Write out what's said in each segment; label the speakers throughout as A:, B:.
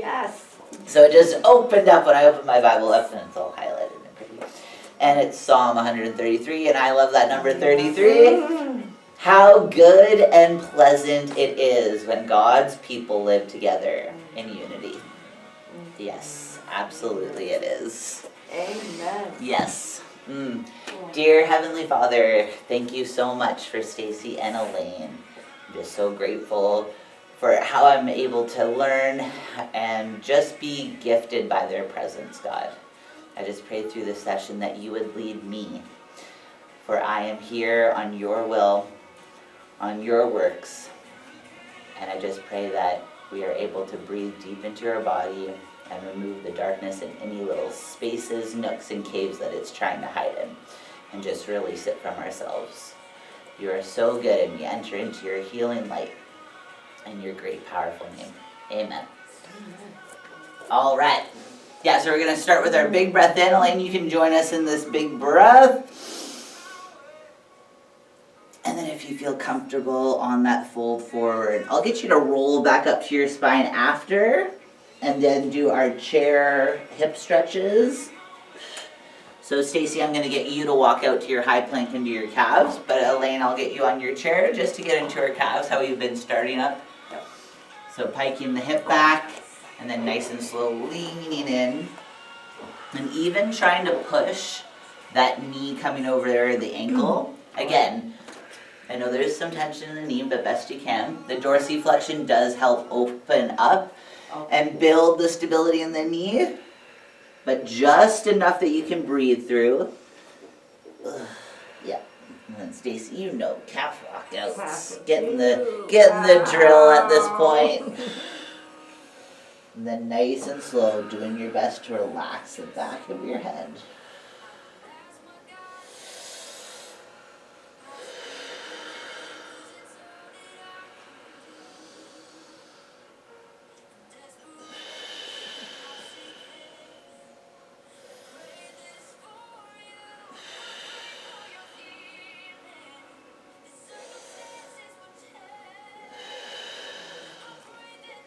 A: Yes.
B: So it just opened up when I opened my Bible up, and it's all highlighted and pretty. And it's Psalm 133, and I love that number 33. How good and pleasant it is when God's people live together in unity. Yes, absolutely it is.
A: Amen.
B: Yes. Dear Heavenly Father, thank you so much for Stacy and Elaine. I'm just so grateful for how I'm able to learn and just be gifted by their presence, God. I just pray through this session that you would lead me, for I am here on your will, on your works, and I just pray that we are able to breathe deep into your body and remove the darkness in any little spaces, nooks, and caves that it's trying to hide in, and just release it from ourselves. You are so good, and we enter into your healing light in your great, powerful name. Amen. All right. Yeah, so we're going to start with our big breath in. Elaine, you can join us in this big breath. And then if you feel comfortable on that fold forward, I'll get you to roll back up to your spine after, and then do our chair hip stretches. So Stacy, I'm going to get you to walk out to your high plank into your calves, but Elaine, I'll get you on your chair just to get into our calves, how we've been starting up. So piking the hip back, and then nice and slow leaning in, and even trying to push that knee coming over there, the ankle. Again, I know there's some tension in the knee, but best you can. The dorsiflexion does help open up and build the stability in the knee, but just enough that you can breathe through. Yeah. And then Stacy, you know, calf walkouts, getting the drill at this point. And then nice and slow, doing your best to relax the back of your head.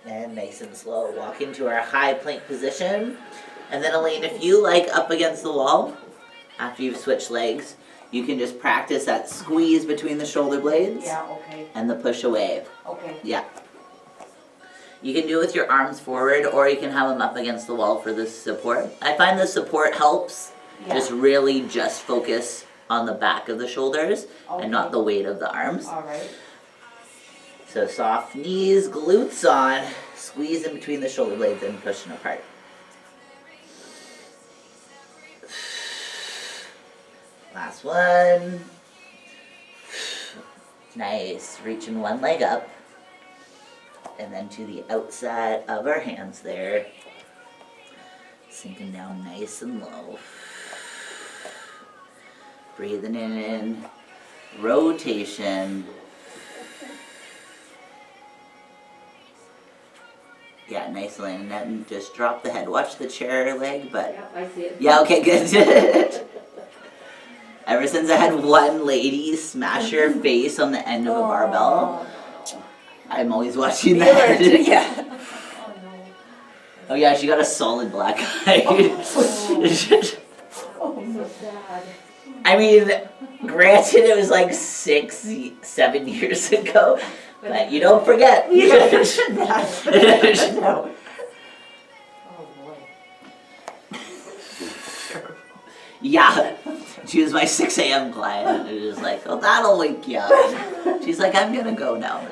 B: And nice and slow, walk into our high plank position. And then Elaine, if you like up against the wall, after you've switched legs, you can just practice that squeeze between the shoulder blades.
A: Yeah, okay.
B: And the push away.
A: Okay.
B: Yeah. You can do it with your arms forward, or you can have them up against the wall for the support. I find the support helps.
A: Yeah.
B: Just focus on the back of the shoulders and not the weight of the arms.
A: All right.
B: So soft knees, glutes on, squeeze in between the shoulder blades and pushing apart. Last one. Nice, reaching one leg up. And then to the outside of our hands there. Sinking down nice and low. Breathing in, rotation. Yeah, nice, Elaine. And then just drop the head. Watch the chair leg, but...
A: Yeah, I see it.
B: Yeah, okay, good. Ever since I had one lady smash her face on the end of a barbell, I'm always watching that.
A: Yeah.
B: Oh yeah, she got a solid black eye.
A: Oh, so sad.
B: I mean, granted it was like 7 years ago, but you don't forget.
A: No. Oh boy.
B: Yeah, she was my 6 a.m. client. It was like, oh, that'll wake you up. She's like, I'm gonna go now.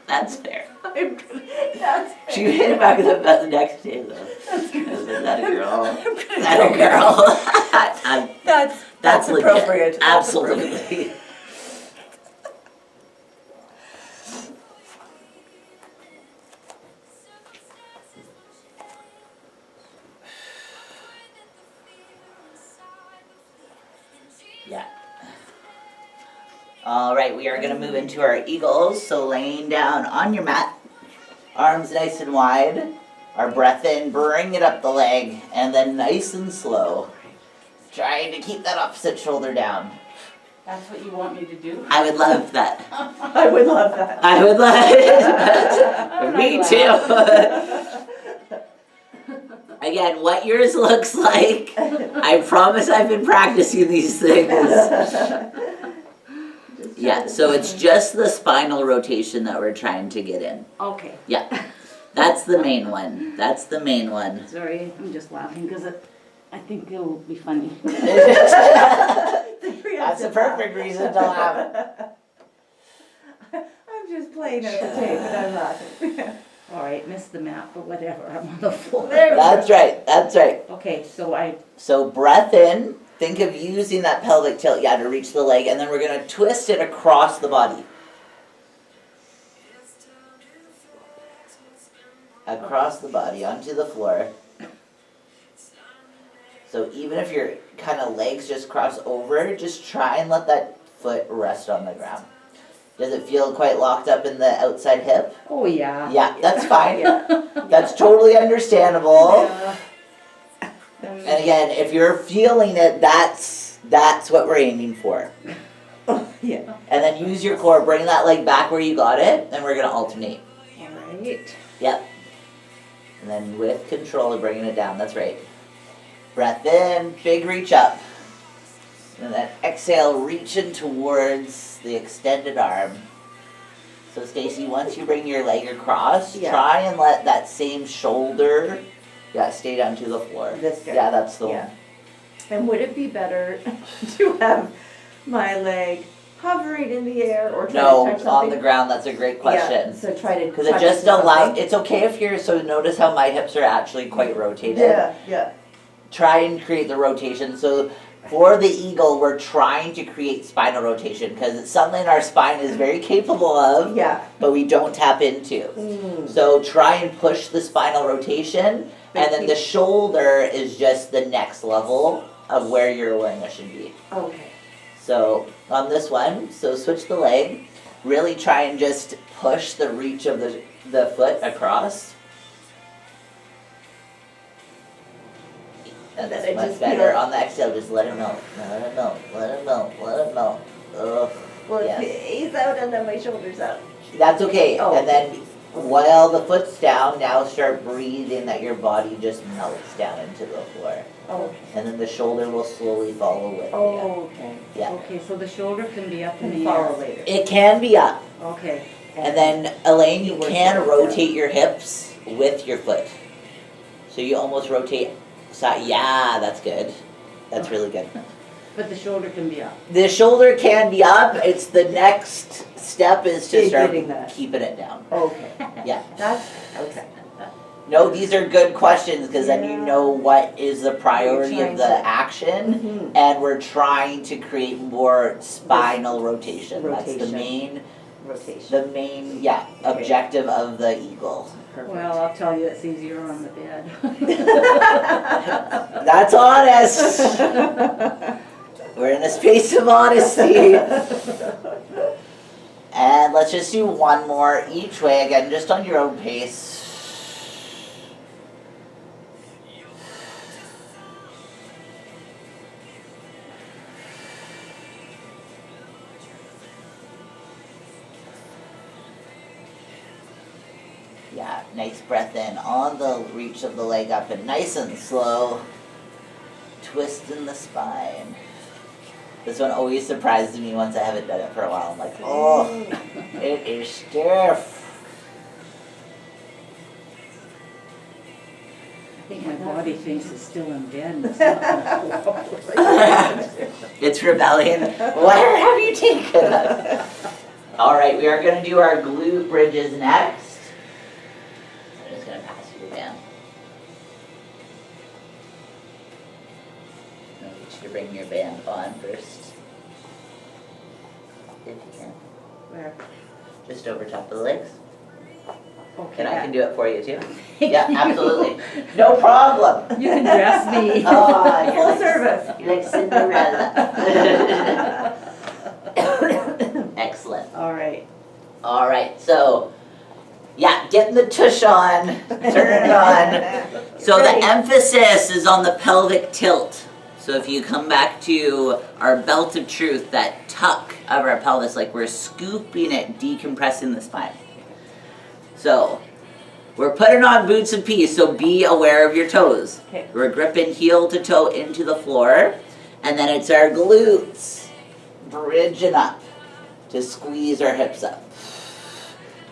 B: That's fair.
A: That's fair.
B: She made it back the next day though.
A: That's good.
B: I was like, that a girl? That a girl? That's legit.
A: Appropriate.
B: Absolutely. Yeah. All right, we are going to move into our eagles. So laying down on your mat, arms nice and wide. Our breath in, bring it up the leg, and then nice and slow. Trying to keep that opposite shoulder down.
A: That's what you want me to do?
B: I would love that.
A: I would love that.
B: I would love it. Me too. again, what yours looks like, I promise I've been practicing these things. Yeah, so it's just the spinal rotation that we're trying to get in.
A: Okay.
B: Yeah, that's the main one. That's the main one.
A: Sorry, I'm just laughing because I think it'll be funny.
B: That's a perfect reason to laugh.
A: I'm just playing at the tape and I'm laughing. All right, missed the map, but whatever, I'm on the floor.
B: That's right, that's right.
A: Okay, so
B: So breath in, think of using that pelvic tilt, yeah, to reach the leg, and then we're gonna twist it across the body. Across the body, onto the floor. So even if your kind of legs just cross over, just try and let that foot rest on the ground. Does it feel quite locked up in the outside hip?
A: Oh, yeah.
B: Yeah, that's fine.
A: Yeah.
B: That's totally understandable.
A: Yeah.
B: And again, if you're feeling it, that's what we're aiming for.
A: Yeah.
B: And then use your core, bring that leg back where you got it, and we're gonna alternate.
A: All right.
B: Yep. And then with control, bringing it down, that's right. Breath in, big reach up. And then exhale, reaching towards the extended arm. So Stacy, once you bring your leg across, try and let that same shoulder, stay down to the floor.
C: This guy.
B: Yeah, that's the
C: Yeah.
B: one.
C: And would it be better to have my leg hovering in the air or try
B: No,
C: to touch
B: on
C: something?
B: the ground, that's a great question.
C: Yeah, so try to
B: Because it
C: touch
B: just
C: something.
B: allows, it's okay if you're, so notice how my hips are actually quite rotated.
C: Yeah.
B: Try and create the rotation. So for the eagle, we're trying to create spinal rotation because it's something our spine is very capable of,
C: Yeah.
B: but we don't tap into.
C: Mm.
B: So try and push the spinal rotation, and then the shoulder is just the next level of where your awareness should be.
C: Okay.
B: So on this one, so switch the leg, really try and just push the reach of the foot across.
C: Then
B: That's
C: it
B: much
C: just
B: better.
C: feels-
B: On the exhale, just let it melt. Let it melt. Let it melt. Let it melt. Ugh.
C: Well,
B: Yes.
C: he's out and then my shoulder's out.
B: That's okay.
C: Oh.
B: And then while the foot's down, now start breathing that your body just melts down into the floor.
C: Oh.
B: And then the shoulder will slowly follow with you.
C: Oh, okay.
B: Yeah.
A: Okay, so the shoulder can be up in
C: Can
A: the air.
C: follow later.
B: It can be up.
A: Okay.
B: And then, Elaine, you
C: Work
B: can
C: that,
B: rotate your hips with your foot. So you almost rotate side. Yeah, that's good. That's really good.
A: But the shoulder can be up.
B: The shoulder can be up. It's the next step is to start
C: Getting that.
B: keeping it down.
C: Okay.
B: Yeah.
C: That's, okay.
B: No, these are good questions because then you
C: Yeah.
B: know what is the priority
C: Trying
B: of the
C: to-
B: action,
C: Mhm.
B: and we're trying to create more spinal rotation. That's the
C: Rotation.
B: the main,
C: Okay.
B: objective of the eagle.
C: Perfect.
A: Well, I'll tell you, it's easier on the bed.
B: That's honest. We're in a space of honesty. And let's just do one more each way again, just on your own pace. Yeah, nice breath in on the reach of the leg up and nice and slow. Twist in the spine. This one always surprises me once I haven't done it for a while. I'm like, oh, it is stiff.
A: I think my body thinks it's still in bed. and it's not.
B: It's rebellion. Where have you taken us? All right, we are going to do our glute bridges next. I'm just going to pass you the band. I'll get you to bring your band on first. If you can.
A: Where?
B: Just over top of the legs.
A: Okay.
B: And I can do it for you too. Yeah, absolutely. No problem.
A: You can dress me.
B: Oh, you're
C: Full
B: like-
C: service.
B: You're like Cinderella. Excellent.
A: All right.
B: All right, so yeah, getting the tush on, turning it on. So the emphasis is on the pelvic tilt. So if you come back to our belt of truth, that tuck of our pelvis, like we're scooping it, decompressing the spine. So We're putting on boots and peas, so be aware of your toes.
C: Okay.
B: We're gripping heel to toe into the floor, and then it's our glutes bridging up to squeeze our hips up.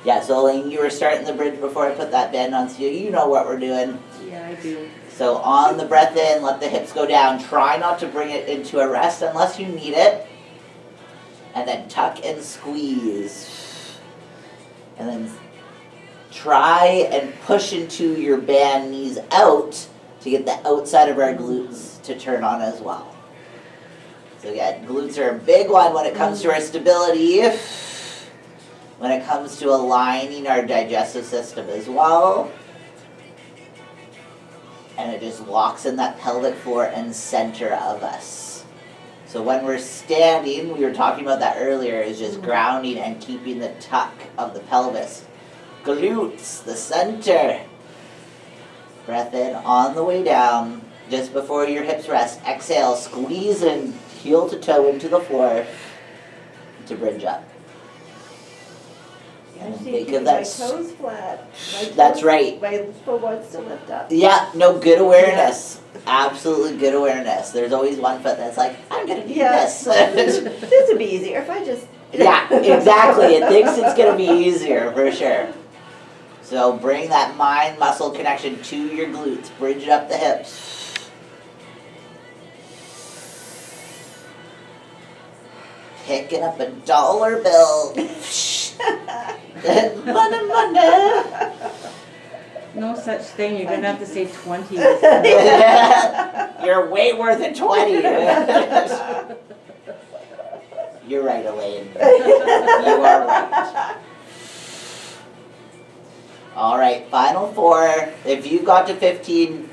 B: Yeah, so Elaine, you were starting the bridge before I put that band on, so you know what we're doing.
A: Yeah, I do.
B: So on the breath in, let the hips go down. Try not to bring it into a rest unless you need it. And then tuck and squeeze. And then try and push into your band knees out to get the outside of our glutes to turn on as well. So again, glutes are a big one when it comes to our stability, when it comes to aligning our digestive system as well. And it just locks in that pelvic floor and center of us. So when we're standing, we were talking about that earlier, is just grounding and keeping the tuck of the pelvis. Glutes, the center. Breath in on the way down, just before your hips rest. Exhale, squeeze in, heel to toe into the floor to bridge up.
C: I
B: And
C: just need
B: think
C: to
B: of
C: keep my
B: that.
C: toes flat.
B: That's right.
C: My foot wants to lift up.
B: Yeah, no, good awareness. Absolutely good awareness. There's always one foot that's like, I'm gonna do this.
C: This would be easier if I just.
B: Yeah, exactly. It thinks it's gonna be easier for sure. So bring that mind-muscle connection to your glutes. Bridge it up the hips. Picking up a dollar bill. Money.
A: No such thing, you're gonna have to say 20.
B: You're way worth it, 20. You're right, Elaine. You are right. All right, final 4. If you got to 15,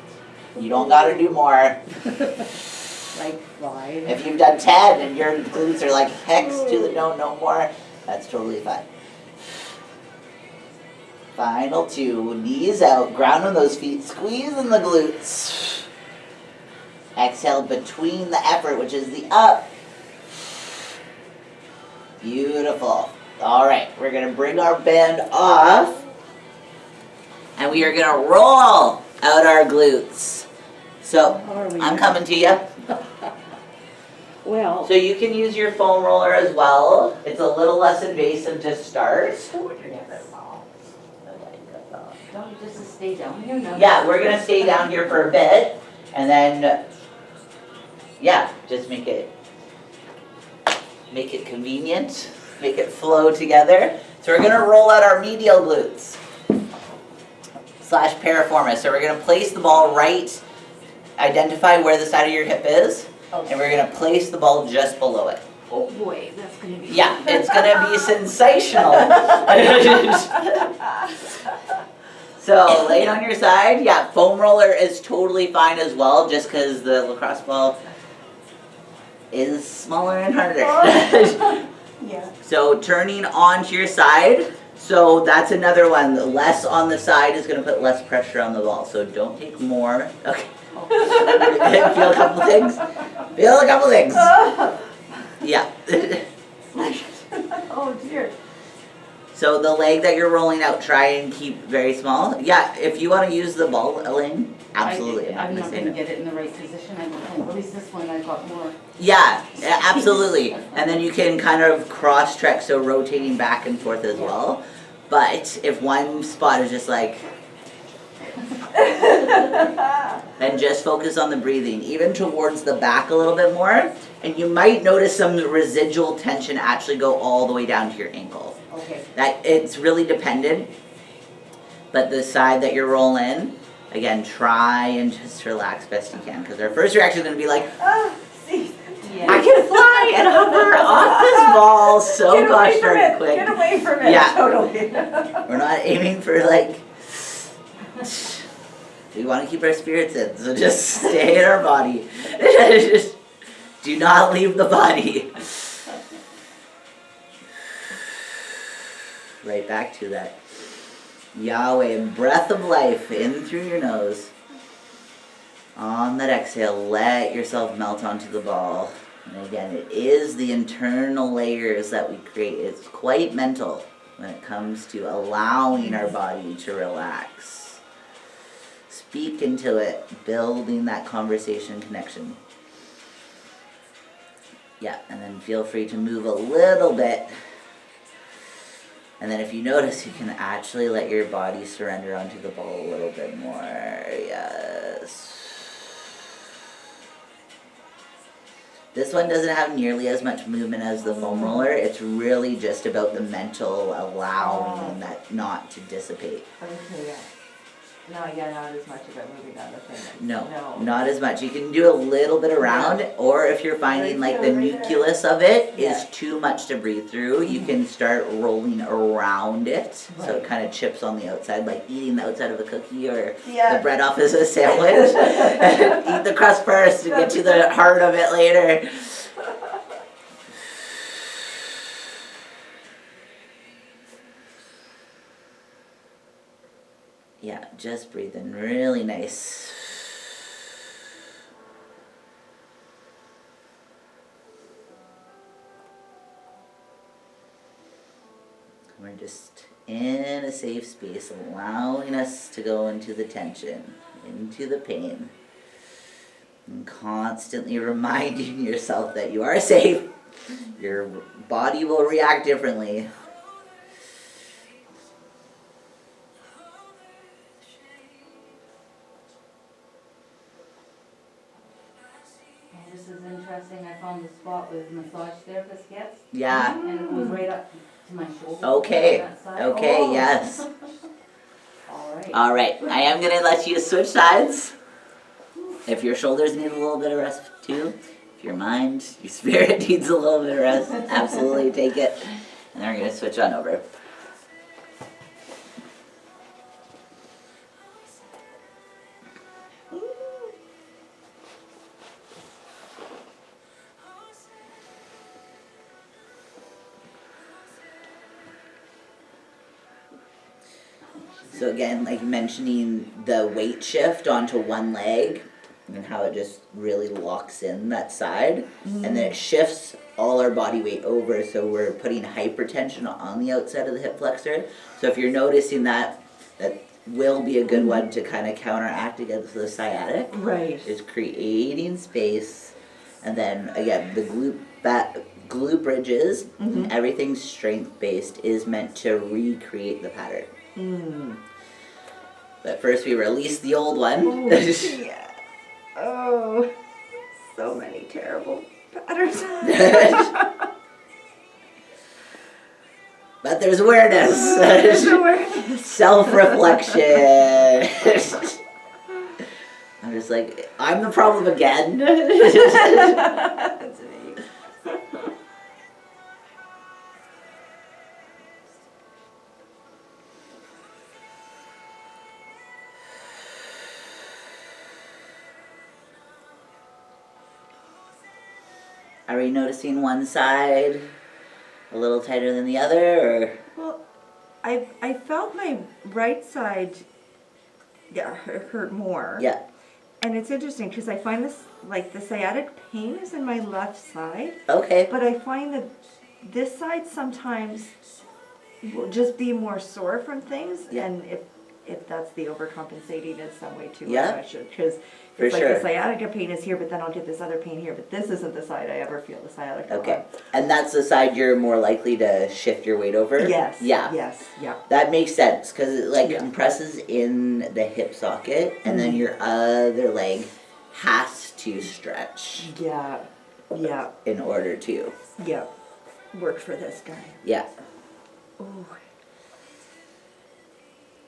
B: you don't got to do more.
A: Like 5.
B: If you've done 10 and your glutes are like hex to the no more, that's totally fine. Final 2, knees out, ground on those feet, squeeze in the glutes. Exhale between the effort, which is the up. Beautiful. All right, we're gonna bring our band off, and we are gonna roll out our glutes. So, I'm coming to you.
A: Well.
B: So you can use your foam roller as well. It's a little less invasive to start.
A: Don't just stay down here now.
B: Yeah, we're gonna stay down here for a bit, and then, yeah, just make it convenient, make it flow together. So we're gonna roll out our medial glutes / piriformis. So we're gonna place the ball right, identify where the side of your hip is, and we're gonna place the ball just below it.
A: Oh boy, that's gonna be.
B: Yeah, it's gonna be sensational. So lay it on your side. Yeah, foam roller is totally fine as well, just because the lacrosse ball is smaller and harder.
C: Yeah.
B: So turning onto your side. So that's another one. The less on the side is going to put less pressure on the ball. So don't take more. Okay. Feel a couple things. Feel a couple things. Yeah.
C: Oh dear.
B: So the leg that you're rolling out, try and keep very small. Yeah, if you want to use the ball, Elaine, absolutely.
A: I'm not gonna get it in the right position, I don't think. At least this one I got more.
B: Yeah, absolutely. And then you can kind of cross-track, so rotating back and forth as well. But if one spot is just like, then just focus on the breathing, even towards the back a little bit more. And you might notice some residual tension actually go all the way down to your ankle.
A: Okay.
B: That it's really dependent, but the side that you're rolling, again, try and just relax best you can, because our first reaction is going to be like,
C: See.
A: Yeah.
B: I can fly and hover off this ball so gosh darn quick.
C: Get away from it.
B: Yeah.
C: Totally.
B: We're not aiming for like, we want to keep our spirits in, so just stay in our body. Just do not leave the body. Right back to that. Yahweh, breath of life in through your nose. On that exhale, let yourself melt onto the ball. And again, it is the internal layers that we create. It's quite mental when it comes to allowing our body to relax. Speak into it, building that conversation connection. Yeah, and then feel free to move a little bit. And then if you notice, you can actually let your body surrender onto the ball a little bit more. Yes. This one doesn't have nearly as much movement as the foam roller. It's really just about the mental allowing that knot to dissipate.
C: Okay, yeah. No, yeah, not as much about moving on the thing.
B: No, not as much. You can do a little bit around, or if you're finding like the nucleus of it is too much to breathe through, you can start rolling around it, so it kind of chips on the outside, like eating the outside of a cookie or the bread off as a sandwich. Eat the crust first and get to the heart of it later. Yeah, just breathing really nice. We're just in a safe space, allowing us to go into the tension, into the pain, and constantly reminding yourself that you are safe. Your body will react differently.
A: This is interesting. I found the spot where the massage therapist gets.
B: Yeah.
A: And it goes right up to my shoulder.
B: Okay.
A: On that side.
B: Okay, yes.
A: Alright.
B: Alright, I am going to let you switch sides. If your shoulders need a little bit of rest too, if your mind, your spirit needs a little bit of rest, absolutely take it. And then we're going to switch on over. So again, like mentioning the weight shift onto one leg and how it just really locks in that side. And then it shifts all our body weight over, so we're putting hypertension on the outside of the hip flexor. So if you're noticing that, that will be a good one to kind of counteract against the sciatic.
C: Right.
B: Is creating space. And then again, the glute bridges, everything strength-based is meant to recreate the pattern. But first we release the old one.
C: Ooh, yeah. Oh, so many terrible patterns.
B: But there's awareness.
C: There's awareness.
B: Self-reflection. I'm just like, I'm the problem again.
C: That's me.
B: Are we noticing one side a little tighter than the other, or?
C: Well, I felt my right side hurt more.
B: Yeah.
C: And it's interesting because I find this, like the sciatic pain is in my left side,
B: Okay.
C: but I find that this side sometimes will just be more sore from things,
B: Yeah.
C: and if that's the overcompensating in some way too,
B: Yeah.
C: I should, because
B: For
C: it's like
B: sure.
C: the sciatica pain is here, but then I'll get this other pain here, but this isn't the side I ever feel the sciatica
B: Okay.
C: on.
B: And that's the side you're more likely to shift your weight over?
C: Yes.
B: Yeah.
C: Yes. Yeah.
B: That makes sense, because it like
C: Yeah.
B: compresses in the hip socket, and then your other leg has to stretch
C: Yeah. Yeah.
B: in order to.
C: Yeah. Work for this guy.
B: Yeah.
C: Ooh.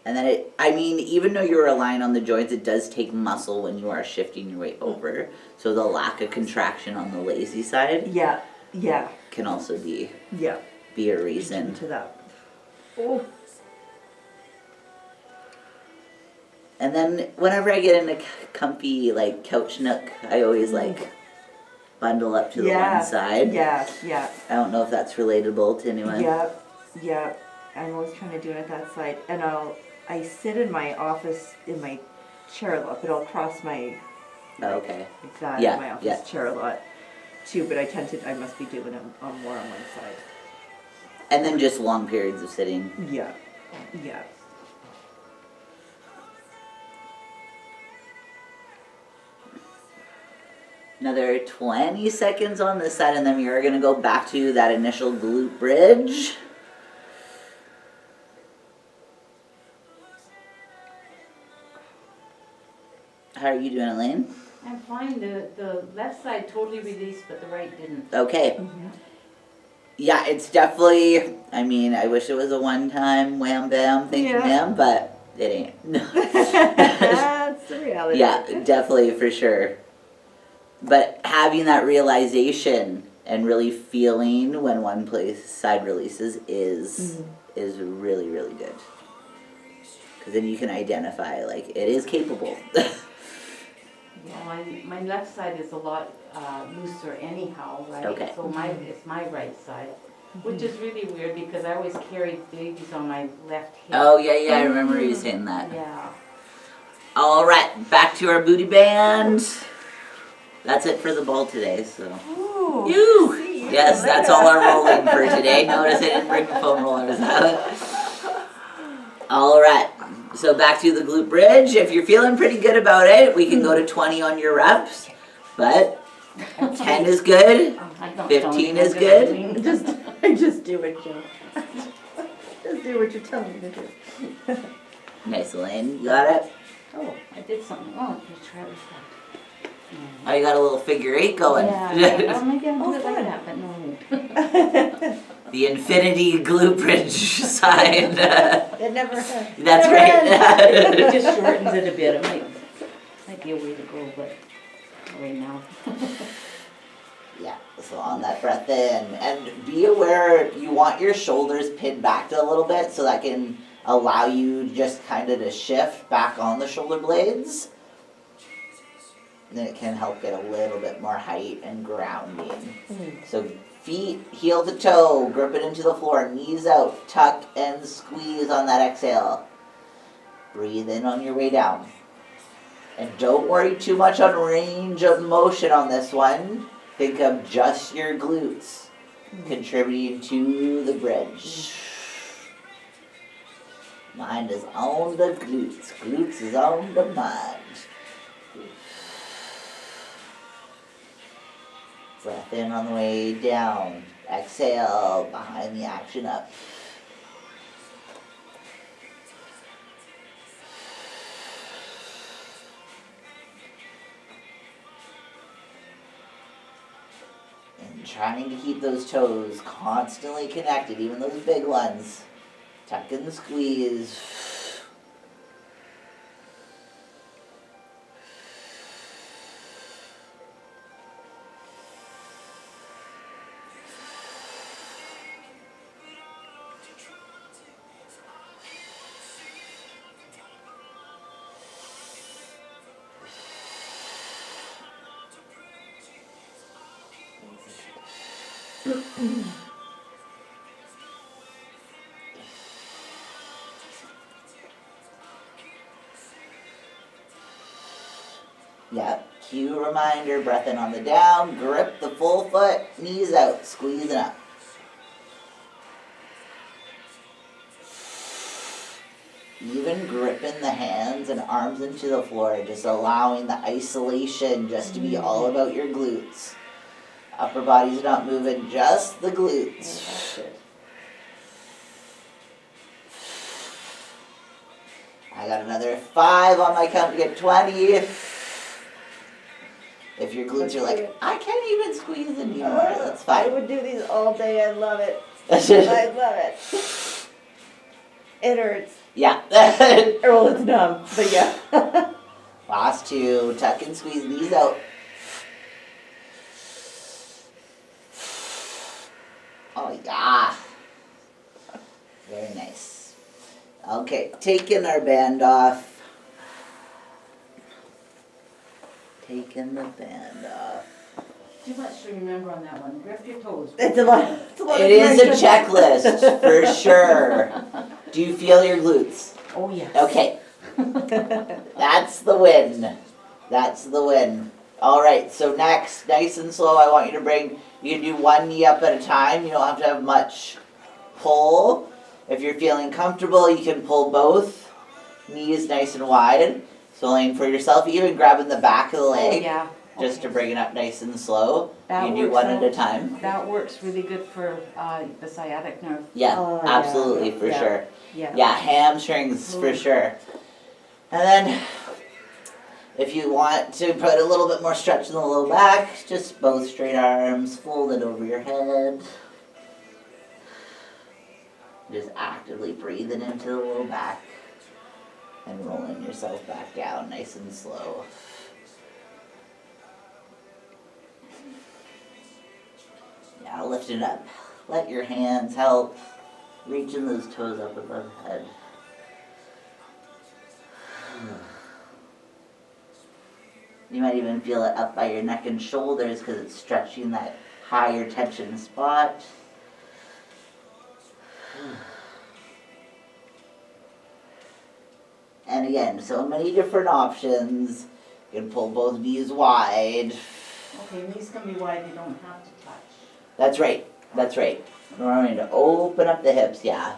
B: And then even though you're relying on the joints, it does take muscle when you are shifting your weight over. So the lack of contraction on the lazy side
C: Yeah. Yeah.
B: can also be
C: Yeah.
B: a reason.
C: Into that. Oh.
B: And then whenever I get in a comfy like couch nook, I always like bundle up to the one side.
C: Yeah. Yeah.
B: I don't know if that's relatable to anyone.
C: Yeah. Yeah. I'm always trying to do it at that side, and I sit in my office in my chair a lot, but I'll cross my
B: Okay.
C: like that
B: Yeah,
C: in my office
B: yeah.
C: chair a lot too. But I must be doing it on more on one side.
B: And then just long periods of sitting.
C: Yeah, yeah.
B: Another 20 seconds on this side, and then we are going to go back to that initial glute bridge. How are you doing, Elaine?
A: I'm fine, the left side totally released, but the right didn't.
B: Okay. Yeah, it's definitely, I mean, I wish it was a one-time wham bam thank you ma'am, but it ain't.
C: That's the reality.
B: Yeah, definitely for sure. But having that realization and really feeling when one side releases is really, really good. Because then you can identify, like, it is capable.
A: Yeah, my left side is a lot looser anyhow, right?
B: Okay.
A: So it's my right side, which is really weird because I always carried babies on my left hip.
B: Oh, yeah, I remember you saying that.
A: Yeah.
B: All right, back to our booty band. That's it for the ball today, so.
C: Ooh,
B: You! Yes, that's all our rolling for today. Notice I didn't bring the foam rollers out. All right, so back to the glute bridge. If you're feeling pretty good about it, we can go to 20 on your reps, but 10 is good, 15 is good.
C: Just do it, Joe. Just do what you're telling me to do.
B: Nice, Elaine, you got it?
A: Oh, I did something. Oh, let's try this one.
B: Oh, you got a little figure eight going.
A: Yeah, oh, maybe I'll do it like that, but no.
B: The infinity glute bridge sign.
C: It never
B: That's
C: never
B: right.
A: It just shortens it a bit. It might be a way to go, but right now.
B: Yeah, so on that breath in. And be aware you want your shoulders pinned back a little bit so that can allow you just kind of to shift back on the shoulder blades. And then it can help get a little bit more height and grounding. So feet heel to toe, grip it into the floor, knees out, tuck and squeeze on that exhale. Breathe in on your way down. And don't worry too much on range of motion on this one. Think of just your glutes contributing to the bridge. Mind is on the glutes. Glutes is on the mind. Breath in on the way down. Exhale behind the action up. And trying to keep those toes constantly connected, even those big ones. Tuck and squeeze. Yep, cue reminder, breath in on the down, grip the full foot, knees out, squeeze it up. Even gripping the hands and arms into the floor, just allowing the isolation just to be all about your glutes. Upper body's not moving, just the glutes.
A: That's it.
B: I got another 5 on my count to get 20. If your glutes are like, I can't even squeeze anymore, that's
C: I
B: fine.
C: would do these all day. I love it. I love it. It hurts.
B: Yeah.
C: Well, it's numb, but yeah.
B: Last 2, tuck and squeeze, knees out. Oh yeah. Very nice. Okay, taking our band off. Taking the band off.
A: Too much to remember on that one. Grip your toes.
C: It's a lot.
B: It is a checklist for sure. Do you feel your glutes?
A: Oh, yes.
B: Okay. That's the win. That's the win. Alright, so next, nice and slow, I want you to bring, you can do one knee up at a time. You don't have to have much pull. If you're feeling comfortable, you can pull both knees nice and wide. So Elaine, for yourself, even grabbing the back of the leg,
A: Yeah.
B: just to
A: Okay.
B: bring it up nice and slow.
A: That
B: You do
A: works
B: one at
A: out.
B: a time.
A: That works really good for the sciatic nerve.
B: Yeah,
C: Oh, yeah,
B: absolutely, for
C: yeah.
B: sure.
C: Yeah.
B: Yeah, hamstrings for sure. And then, if you want to put a little bit more stretch in the low back, just both straight arms folded over your head. Just actively breathing into the low back and rolling yourself back down nice and slow. Yeah, lift it up. Let your hands help. Reaching those toes up above head. You might even feel it up by your neck and shoulders because it's stretching that higher tension spot. And again, so many different options. You can pull both knees wide.
A: Okay, knees can be wide, you don't have to touch.
B: That's right, that's right. We're going to open up the hips, yeah.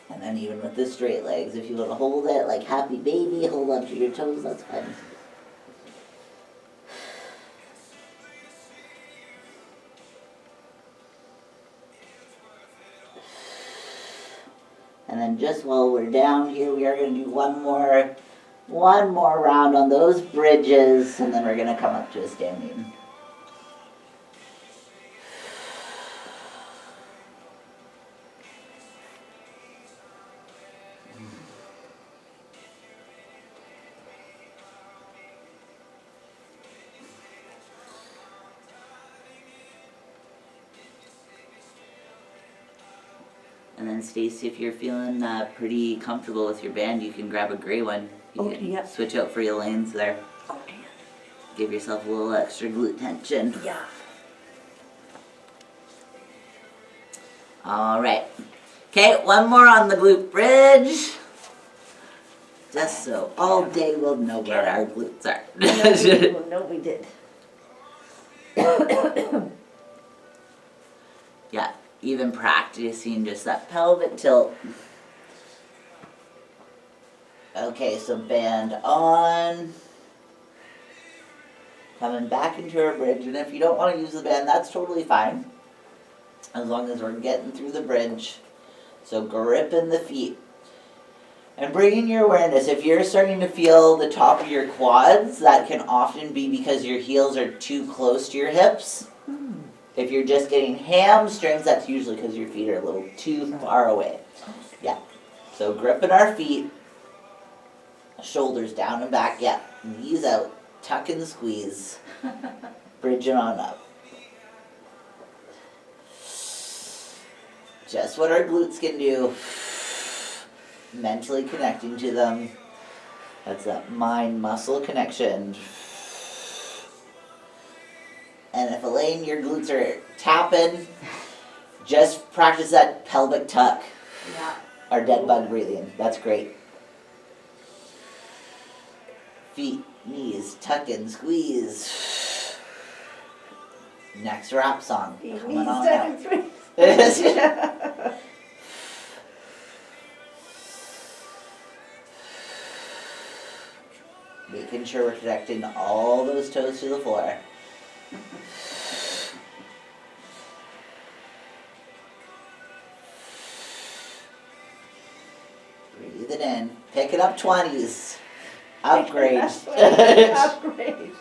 B: And then even with the straight legs, if you want to hold it like happy baby, hold up to your toes, that's fine. And then just while we're down here, we are going to do one more round on those bridges, and then we're going to come up to a standing. And then Stacy, if you're feeling pretty comfortable with your band, you can grab a gray one. You
C: Okay,
B: can
C: yeah.
B: switch out for your lanes there.
C: Okay.
B: Give yourself a little extra glute tension.
C: Yeah.
B: All right. Okay, one more on the glute bridge. Just so all day we'll know where our glutes are.
C: No, we did.
B: Yeah, even practicing just that pelvic tilt. Okay, so band on. Coming back into our bridge, and if you don't want to use the band, that's totally fine. As long as we're getting through the bridge. So gripping the feet. And bringing your awareness, if you're starting to feel the top of your quads, that can often be because your heels are too close to your hips. If you're just getting hamstrings, that's usually because your feet are a little too far away. Yeah. So gripping our feet, shoulders down and back, yeah. Knees out, tuck and squeeze, bridging on up. Just what our glutes can do. Mentally connecting to them. That's that mind-muscle connection. And if Elaine, your glutes are tapping, just practice that pelvic tuck.
A: Yeah.
B: Or dead bug breathing. That's great. Feet, knees, tuck and squeeze. Next rap song. Coming on out. Making sure we're connecting all those toes to the floor. Breathe it in. Picking up 20s. Upgrade.
A: Upgrade.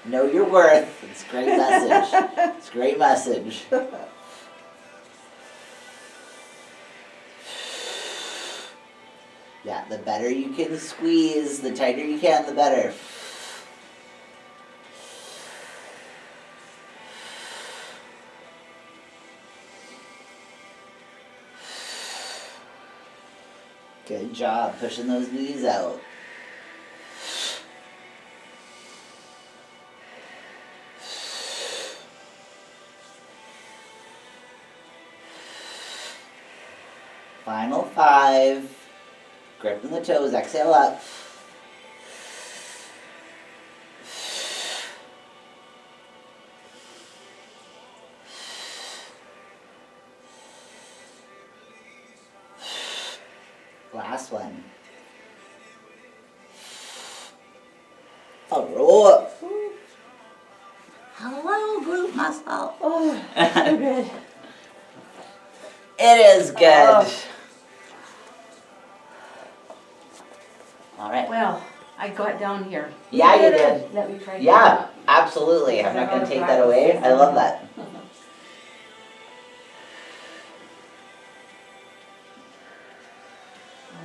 B: Know your worth. It's a great message. It's a great message. Yeah, the better you can squeeze, the tighter you can, the better. Good job pushing those knees out. Final 5. Gripping the toes, exhale up. Last one. Alright. Hello, group muscle.
A: Oh, so good.
B: It is good.
A: Oh.
B: Alright.
A: Well, I got down here.
B: Yeah, you did.
A: Let me try.
B: Yeah, absolutely. I'm not gonna take that away. I love that.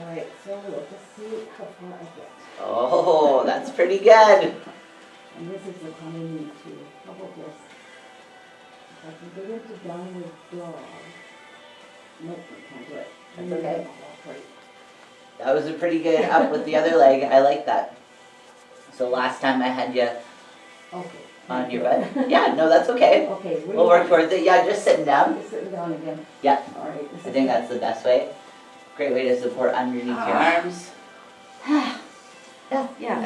A: Alright, so we'll just see how far I get.
B: Oh, that's pretty good.
A: And this is the one I need to. How about this? If I can get into downward dog. Nope, I can't do it.
B: That's okay.
A: Right.
B: That was a pretty good up with the other leg. I like that. So last time I had you
A: Okay.
B: on your butt. Yeah, no, that's okay.
A: Okay.
B: We'll work towards it. Yeah, just sitting down.
A: Just sitting down again.
B: Yeah,
A: Alright.
B: I think that's the best way. Great way to support underneath your arms.
A: Yeah.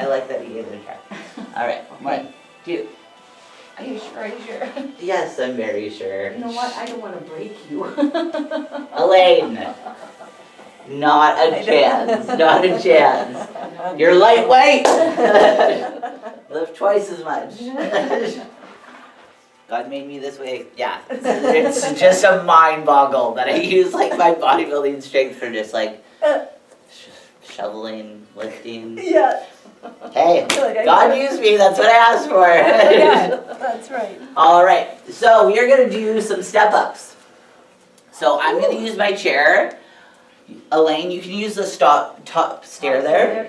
B: I like that you gave it a try. Alright,
A: Okay.
B: 1, 2.
A: Are you sure? Are you sure?
B: Yes, I'm very sure.
A: You know what? I don't want to break you.
B: Elaine, not a chance, not a chance. You're lightweight. Lift twice as much. God made me this way. Yeah, it's just a mind boggle that I use like my bodybuilding strength for just like shoveling, lifting.
A: Yeah.
B: Hey, God used me, that's what I asked for.
A: Yeah, that's right.
B: All right, so we are gonna do some step ups. So I'm gonna use my chair. Elaine, you can use the top stair there.